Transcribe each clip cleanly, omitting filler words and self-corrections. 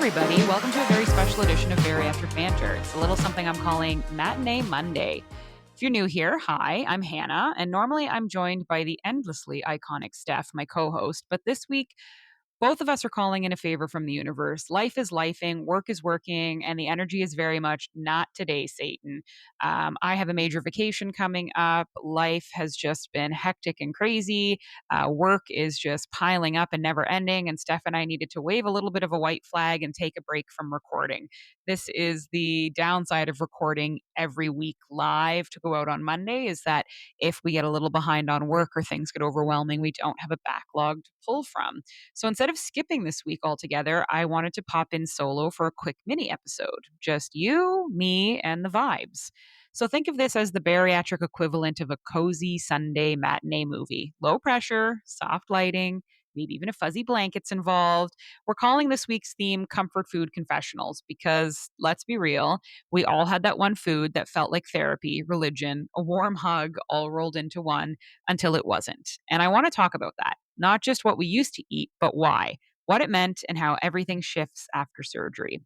everybody. Welcome to a very special edition of Bariatric Banter. It's a little something I'm calling Matinee Monday. If you're new here, hi, I'm Hannah, and normally I'm joined by the endlessly iconic Steph, my co host. But this week, both of us are calling in a favor from the universe. Life is lifing, work is working, and the energy is very much not today, Satan. I have a major vacation coming up. Life has just been hectic and crazy. Work is just piling up and never ending. And Steph and I needed to wave a little bit of a white flag and take a break from recording. This is the downside of recording every week live to go out on Monday, is that if we get a little behind on work or things get overwhelming, we don't have a backlog to pull from. So instead of skipping this week altogether, I wanted to pop in solo for a quick mini episode. Just you, me, and the vibes. So think of this as the bariatric equivalent of a cozy Sunday matinee movie. Low pressure, soft lighting, maybe even a fuzzy blankets involved. We're calling this week's theme Comfort Food Confessionals because, let's be real, we all had that one food that felt like therapy, religion, a warm hug, all rolled into one until it wasn't. And I want to talk about that. Not just what we used to eat, but why, what it meant, and how everything shifts after surgery.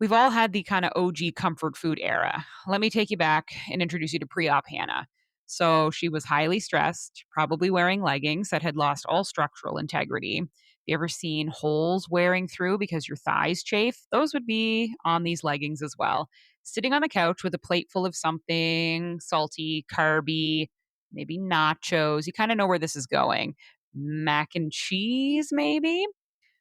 We've all had the kind of OG comfort food era. Let me take you back and introduce you to pre op Hannah. So she was highly stressed, probably wearing leggings that had lost all structural integrity. You ever seen holes wearing through because your thighs chafe? Those would be on these leggings as well. Sitting on the couch with a plate full of something salty, carby, maybe nachos. You kind of know where this is going. Mac and cheese, maybe?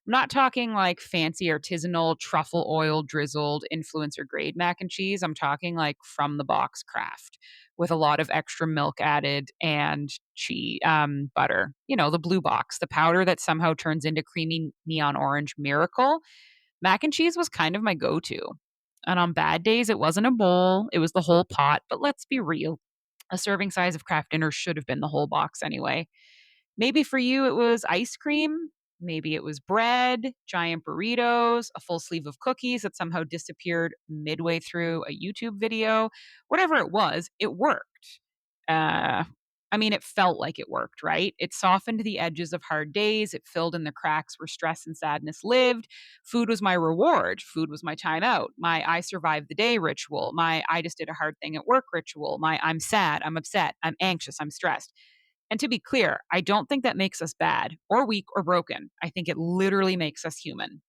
I'm not talking like fancy artisanal truffle oil drizzled influencer grade mac and cheese. I'm talking like from the box craft with a lot of extra milk added and cheese, butter. You know, the blue box, the powder that somehow turns into creamy neon orange miracle. Mac and cheese was kind of my go to. And on bad days, it wasn't a bowl, it was the whole pot. But let's be real, a serving size of Kraft dinner should have been the whole box anyway. Maybe for you, it was ice cream. Maybe it was bread, giant burritos, a full sleeve of cookies that somehow disappeared midway through a YouTube video. Whatever it was, it worked. Uh, it felt like it worked, right? It softened the edges of hard days. It filled in the cracks where stress and sadness lived. Food was my reward. Food was my time out. My I survived the day ritual. My I just did a hard thing at work ritual. My I'm sad. I'm upset. I'm anxious. I'm stressed. And to be clear, I don't think that makes us bad or weak or broken. I think it literally makes us human.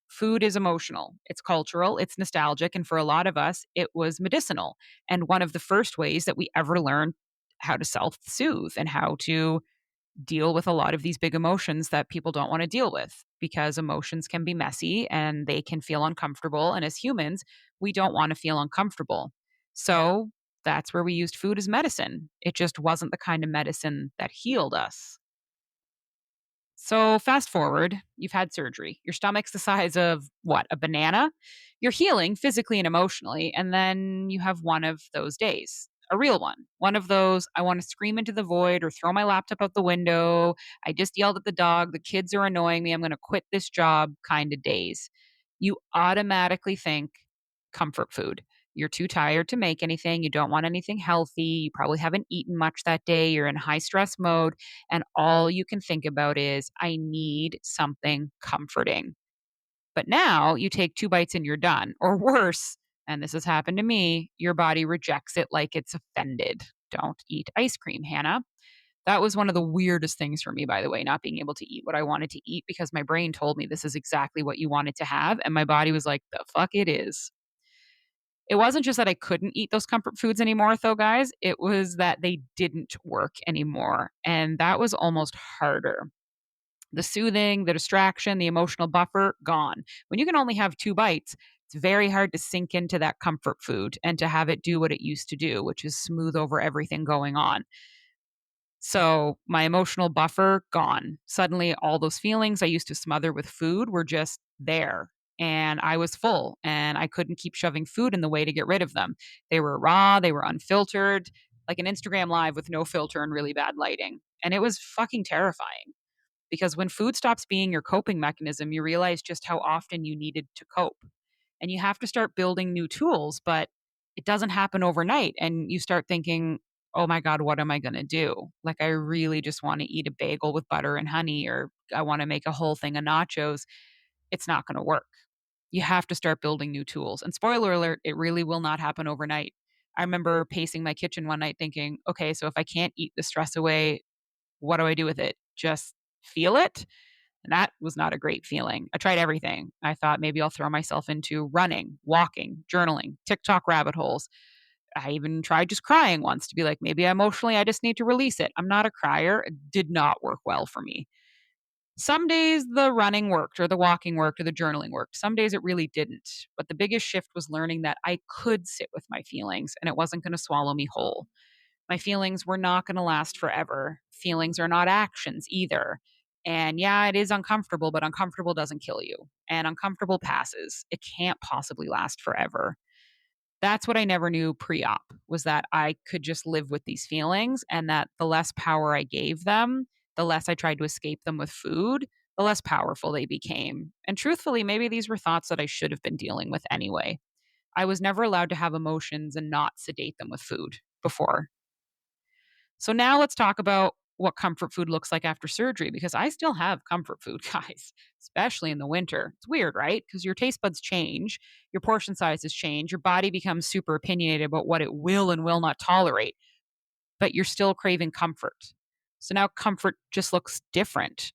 Food is emotional, it's cultural, it's nostalgic, and for a lot of us, it was medicinal. And one of the first ways that we ever learned how to self soothe and how to deal with a lot of these big emotions that people don't want to deal with, because emotions can be messy and they can feel uncomfortable. And as humans, we don't want to feel uncomfortable. So that's where we used food as medicine. It just wasn't the kind of medicine that healed us. So, fast forward, you've had surgery. Your stomach's the size of what, a banana? You're healing physically and emotionally. And then you have one of those days, a real one. One of those, I want to scream into the void or throw my laptop out the window. I just yelled at the dog. The kids are annoying me. I'm going to quit this job kind of days. You automatically think comfort food. You're too tired to make anything. You don't want anything healthy. You probably haven't eaten much that day. You're in high stress mode. And all you can think about is, I need something comforting. But now you take two bites and you're done. Or worse, and this has happened to me, your body rejects it like it's offended. Don't eat ice cream, Hannah. That was one of the weirdest things for me, by the way, not being able to eat what I wanted to eat because my brain told me this is exactly what you wanted to have. And my body was like, the fuck it is. It wasn't just that I couldn't eat those comfort foods anymore, though, guys. It was that they didn't work anymore. And that was almost harder. The soothing, the distraction, the emotional buffer, gone. When you can only have two bites, it's very hard to sink into that comfort food and to have it do what it used to do, which is smooth over everything going on. So my emotional buffer, gone. Suddenly, all those feelings I used to smother with food were just there. And I was full and I couldn't keep shoving food in the way to get rid of them. They were raw, they were unfiltered, like an Instagram live with no filter and really bad lighting. And it was fucking terrifying because when food stops being your coping mechanism, you realize just how often you needed to cope. And you have to start building new tools, but it doesn't happen overnight. And you start thinking, oh my God, what am I going to do? Like, I really just want to eat a bagel with butter and honey, or I want to make a whole thing of nachos. It's not going to work. You have to start building new tools. And spoiler alert, it really will not happen overnight. I remember pacing my kitchen one night thinking, okay, so if I can't eat the stress away, what do I do with it? Just feel it? And that was not a great feeling. I tried everything. I thought maybe I'll throw myself into running, walking, journaling, TikTok rabbit holes. I even tried just crying once to be like, maybe emotionally I just need to release it. I'm not a crier. It did not work well for me. Some days the running worked or the walking worked or the journaling worked. Some days it really didn't. But the biggest shift was learning that I could sit with my feelings and it wasn't going to swallow me whole. My feelings were not going to last forever. Feelings are not actions either. And yeah, it is uncomfortable, but uncomfortable doesn't kill you. And uncomfortable passes. It can't possibly last forever. That's what I never knew pre-op was that I could just live with these feelings and that the less power I gave them, the less I tried to escape them with food, the less powerful they became. And truthfully, maybe these were thoughts that I should have been dealing with anyway. I was never allowed to have emotions and not sedate them with food before. So now let's talk about what comfort food looks like after surgery because I still have comfort food, guys, especially in the winter. It's weird, right? Because your taste buds change, your portion sizes change, your body becomes super opinionated about what it will and will not tolerate, but you're still craving comfort. So now comfort just looks different.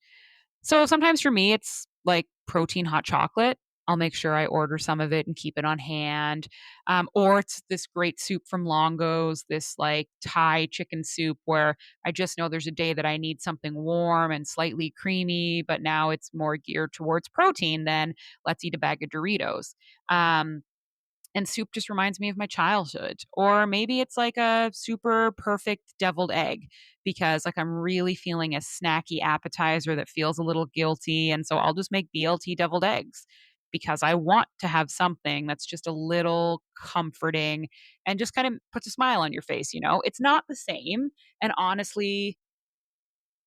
So sometimes for me, it's like protein hot chocolate. I'll make sure I order some of it and keep it on hand. Or it's this great soup from Longo's, this like Thai chicken soup where I just know there's a day that I need something warm and slightly creamy, but now it's more geared towards protein than let's eat a bag of Doritos. Um, and soup just reminds me of my childhood. Or maybe it's like a super perfect deviled egg because like I'm really feeling a snacky appetizer that feels a little guilty. And so I'll just make BLT deviled eggs because I want to have something that's just a little comforting and just kind of puts a smile on your face, you know? It's not the same. And honestly,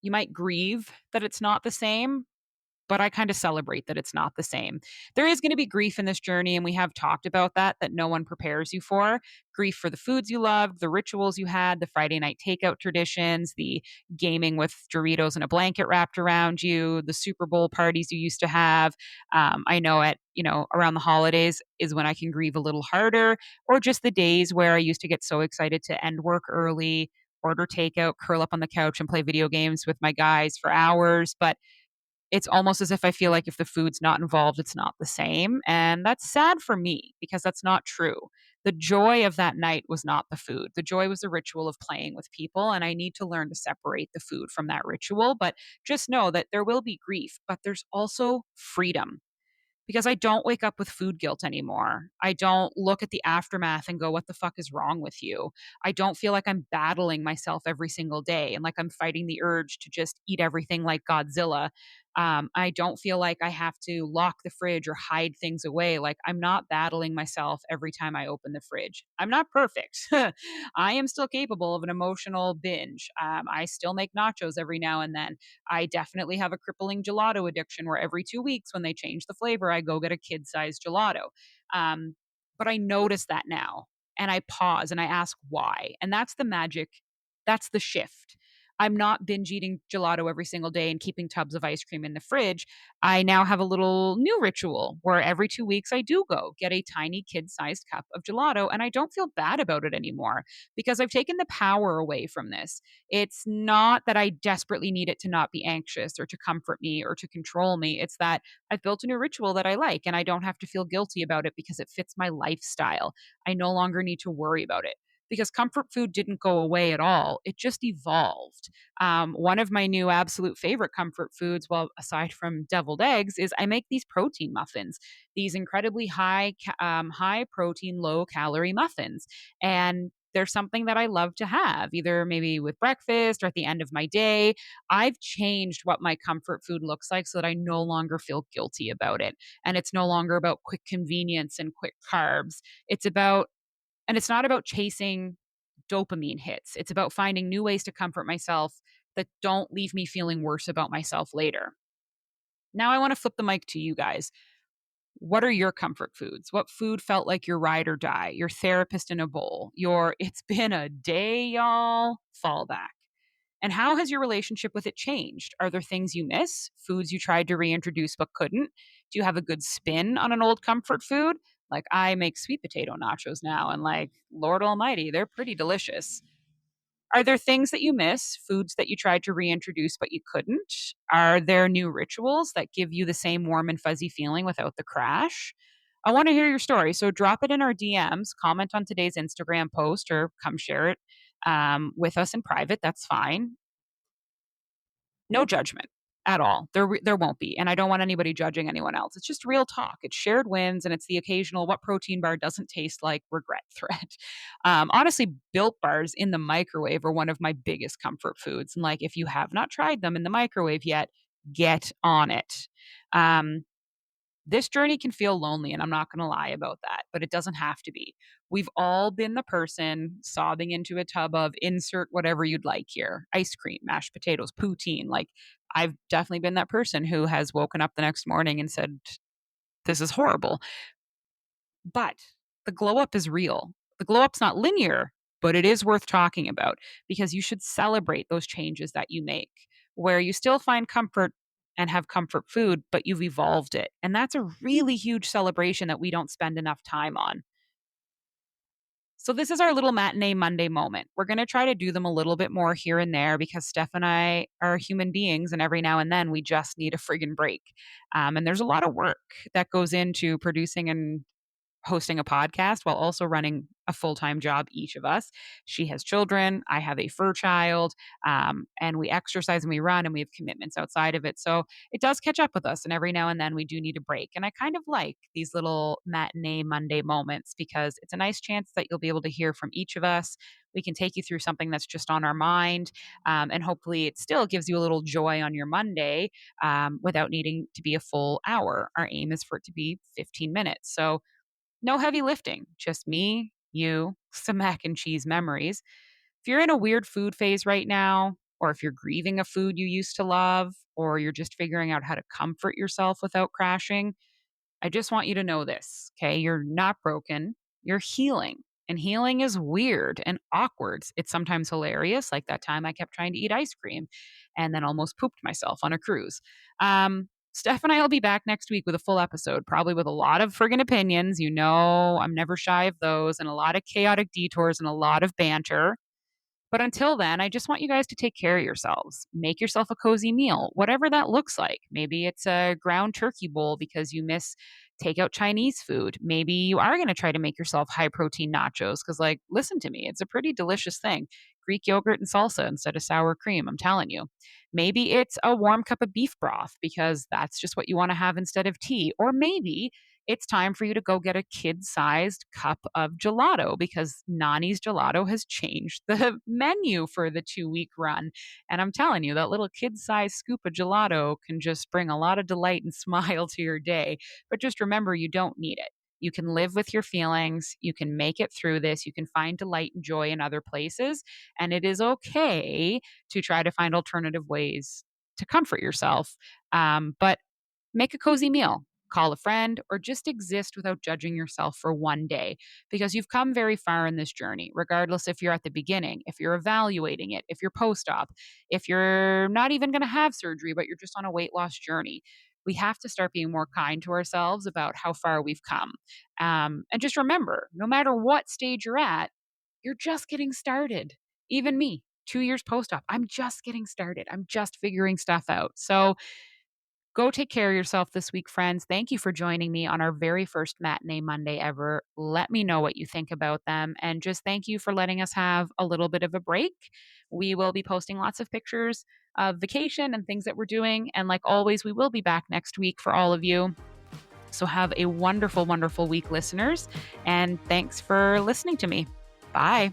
you might grieve that it's not the same, but I kind of celebrate that it's not the same. There is going to be grief in this journey, and we have talked about that no one prepares you for. Grief for the foods you loved, the rituals you had, the Friday night takeout traditions, the gaming with Doritos and a blanket wrapped around you, the Super Bowl parties you used to have. I know around the holidays is when I can grieve a little harder, or just the days where I used to get so excited to end work early, order takeout, curl up on the couch and play video games with my guys for hours. But it's almost as if I feel like if the food's not involved, it's not the same. And that's sad for me because that's not true. The joy of that night was not the food. The joy was the ritual of playing with people. And I need to learn to separate the food from that ritual. But just know that there will be grief, but there's also freedom because I don't wake up with food guilt anymore. I don't look at the aftermath and go, what the fuck is wrong with you? I don't feel like I'm battling myself every single day and like I'm fighting the urge to just eat everything like Godzilla. I don't feel like I have to lock the fridge or hide things away. Like I'm not battling myself every time I open the fridge. I'm not perfect. I am still capable of an emotional binge. I still make nachos every now and then. I definitely have a crippling gelato addiction where every 2 weeks when they change the flavor, I go get a kid sized gelato. Um, but I notice that now and I pause and I ask why. And that's the magic. That's the shift. I'm not binge eating gelato every single day and keeping tubs of ice cream in the fridge. I now have a little new ritual where every 2 weeks I do go get a tiny kid sized cup of gelato and I don't feel bad about it anymore because I've taken the power away from this. It's not that I desperately need it to not be anxious or to comfort me or to control me. It's that I've built a new ritual that I like and I don't have to feel guilty about it because it fits my lifestyle. I no longer need to worry about it because comfort food didn't go away at all. It just evolved. One of my new absolute favorite comfort foods, well, aside from deviled eggs, is I make these protein muffins, these incredibly high protein, low calorie muffins. And they're something that I love to have, either maybe with breakfast or at the end of my day. I've changed what my comfort food looks like so that I no longer feel guilty about it. And it's no longer about quick convenience and quick carbs. It's about and it's not about chasing dopamine hits. It's about finding new ways to comfort myself that don't leave me feeling worse about myself later. Now I want to flip the mic to you guys. What are your comfort foods? What food felt like your ride or die, your therapist in a bowl, your it's been a day, y'all fallback? And how has your relationship with it changed? Are there things you miss, foods you tried to reintroduce but couldn't? Do you have a good spin on an old comfort food? Like, I make sweet potato nachos now, and like, Lord Almighty, they're pretty delicious. Are there things that you miss, foods that you tried to reintroduce but you couldn't? Are there new rituals that give you the same warm and fuzzy feeling without the crash? I want to hear your story. So drop it in our DMs, comment on today's Instagram post, or come share it with us in private. That's fine. No judgment at all. There won't be, and I don't want anybody judging anyone else. It's just real talk. It's shared wins, and it's the occasional what protein bar doesn't taste like regret thread. Honestly, Built Bars in the microwave are one of my biggest comfort foods, and like if you have not tried them in the microwave yet, get on it. Um, this journey can feel lonely, and I'm not going to lie about that, but it doesn't have to be. We've all been the person sobbing into a tub of insert whatever you'd like here: ice cream, mashed potatoes, poutine. Like, I've definitely been that person who has woken up the next morning and said, this is horrible. But the glow up is real. The glow up's not linear, but it is worth talking about because you should celebrate those changes that you make where you still find comfort and have comfort food, but you've evolved it. And that's a really huge celebration that we don't spend enough time on. So, this is our little Matinee Monday moment. We're going to try to do them a little bit more here and there because Steph and I are human beings, and every now and then we just need a friggin' break. And there's a lot of work that goes into producing and hosting a podcast while also running a full-time job, each of us. She has children, I have a fur child, and we exercise and we run and we have commitments outside of it. So it does catch up with us, and every now and then we do need a break. And I kind of like these little Matinee Monday moments because it's a nice chance that you'll be able to hear from each of us. We can take you through something that's just on our mind, and hopefully it still gives you a little joy on your Monday, without needing to be a full hour. Our aim is for it to be 15 minutes. So no heavy lifting, just me, you, some mac and cheese memories. If you're in a weird food phase right now, or if you're grieving a food you used to love, or you're just figuring out how to comfort yourself without crashing, I just want you to know this, okay? You're not broken, you're healing. And healing is weird and awkward. It's sometimes hilarious, like that time I kept trying to eat ice cream and then almost pooped myself on a cruise. Steph and I will be back next week with a full episode, probably with a lot of friggin' opinions. You know, I'm never shy of those, and a lot of chaotic detours and a lot of banter. But until then, I just want you guys to take care of yourselves. Make yourself a cozy meal, whatever that looks like. Maybe it's a ground turkey bowl because you miss takeout Chinese food. Maybe you are going to try to make yourself high protein nachos because, like, listen to me, it's a pretty delicious thing. Greek yogurt and salsa instead of sour cream, I'm telling you. Maybe it's a warm cup of beef broth because that's just what you want to have instead of tea. Or maybe it's time for you to go get a kid-sized cup of gelato because Nani's Gelato has changed the menu for the 2-week run. And I'm telling you, that little kid-sized scoop of gelato can just bring a lot of delight and smile to your day. But just remember, you don't need it. You can live with your feelings. You can make it through this. You can find delight and joy in other places. And it is okay to try to find alternative ways to comfort yourself. But make a cozy meal, call a friend, or just exist without judging yourself for one day because you've come very far in this journey, regardless if you're at the beginning, if you're evaluating it, if you're post op, if you're not even going to have surgery, but you're just on a weight loss journey. We have to start being more kind to ourselves about how far we've come. And just remember, no matter what stage you're at, you're just getting started. Even me, 2 years post op, I'm just getting started. I'm just figuring stuff out. So, go take care of yourself this week, friends. Thank you for joining me on our very first Matinee Monday ever. Let me know what you think about them. And just thank you for letting us have a little bit of a break. We will be posting lots of pictures of vacation and things that we're doing. And like always, we will be back next week for all of you. So have a wonderful, wonderful week, listeners. And thanks for listening to me. Bye.